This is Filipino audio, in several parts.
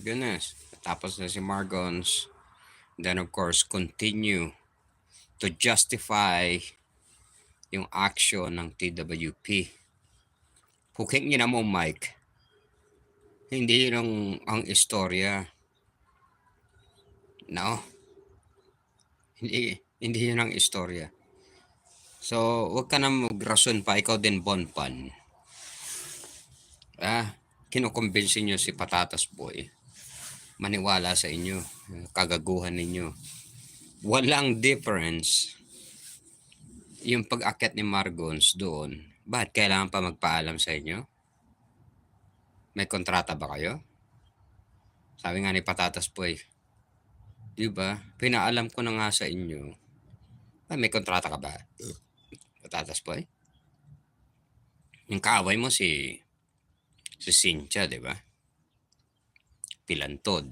goodness. Tapos na si Margons. Then of course, continue to justify yung action ng TWP. Puking ina mo, Mike. Hindi yun ang istorya. No? Hindi yun ang istorya. So, wag ka na magrason pa. Ikaw din, Bonpan. Kinukumbinsin nyo si Patatas Boy. Maniwala sa inyo. Kagaguhan ninyo. Walang difference. Yung pag-akyat ni Margons doon, bakit kailangan pa magpaalam sa inyo? May kontrata ba kayo? Sabi nga ni Patatas Boy, di ba? Pinaalam ko na nga sa inyo. May kontrata ka ba? Patatas Boy? Yung kaaway mo si Cynthia, di ba? Pilantod.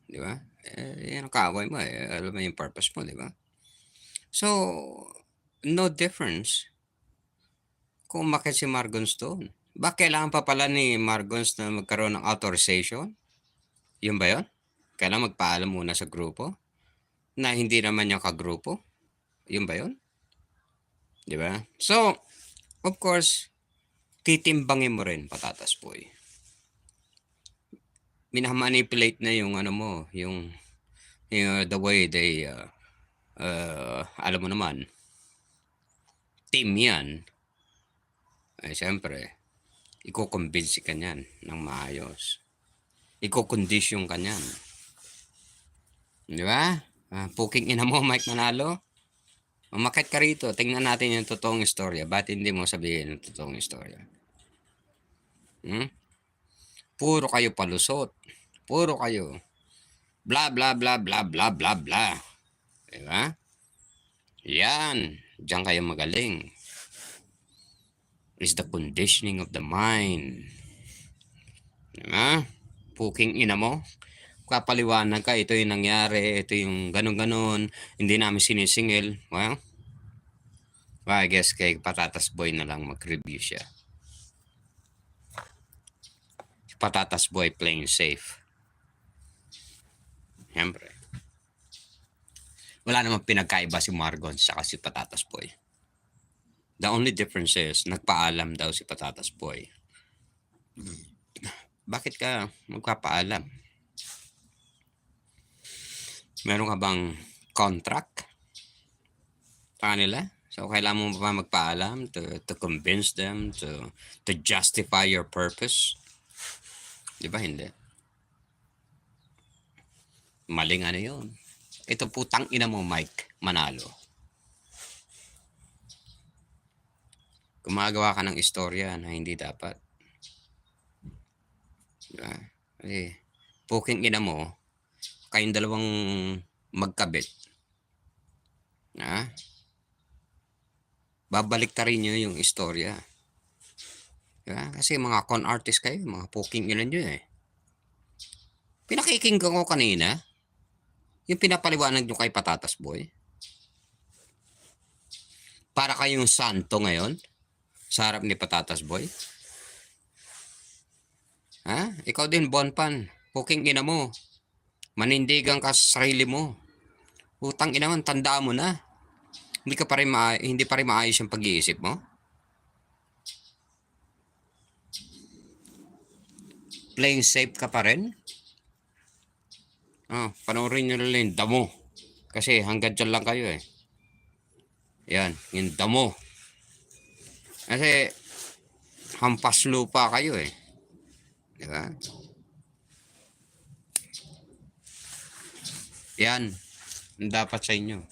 Di ba? Yan ang kaaway mo. Alam mo yung purpose mo, di ba? So, no difference kung umakyat si Margons doon. Ba kailangan pa pala ni Margons na magkaroon ng authorization? Yun ba yun? Kailangan magpaalam muna sa grupo na hindi naman yung kagrupo? Yun ba yun? Di ba? So, of course, titimbangin mo rin, Patatas Boy. Minamanipulate na yung ano mo, yung the way they, alam mo naman, team yan. Ay, siyempre, ikukumbinsi ka niyan ng maayos. Ikukondisyon ka niyan. Di ba? Puking ina mo, Mike Manalo. Umakit ka rito. Tingnan natin yung totoong istorya. Ba't hindi mo sabihin yung totoong istorya? Puro kayo palusot. Puro kayo. Bla, bla, bla, bla, bla, bla, bla. Di ba? Yan. Diyan kayo magaling. Is the conditioning of the mind. Diba? Puking ina mo. Kapaliwanag ka, ito yung nangyari, ito yung ganun-ganun, hindi namin sinisingil. Well, I guess kay Patatas Boy na lang mag-review siya. Patatas Boy playing safe. Siyempre. Wala namang pinagkaiba si Margons saka si Patatas Boy. The only difference is, nagpaalam daw si Patatas Boy. Bakit ka magpapaalam? Meron ka bang contract sa kanila? So, kailangan mo ba magpaalam to convince them, to justify your purpose? Di ba hindi? Maling ano yun. Ito putang ina mo, Mike Manalo. Gumagawa ka ng istorya na hindi dapat. Diba? Kasi, puking ina mo, kayong dalawang magkabit. Babalik ta rin nyo yung istorya. Diba? Kasi mga con artist kayo, mga puking ina nyo eh. Pinakikinggan ko kanina, yung pinapaliwanag nyo kay Patatas Boy. Para kayong santo ngayon, sa harap ni Patatas Boy. Ikaw din, Bonpan. Puking ina mo. Manindigan ka sa sarili mo. Utang ina mo, tandaan mo na. Hindi pa rin maayos yung pag-iisip mo. Playing safe ka pa rin. Panoorin nyo lang yung damo. Kasi hanggang dyan lang kayo eh. Yan, yung damo. Kasi hampas lupa kayo eh. Diba? Yan. Dapat sa inyo.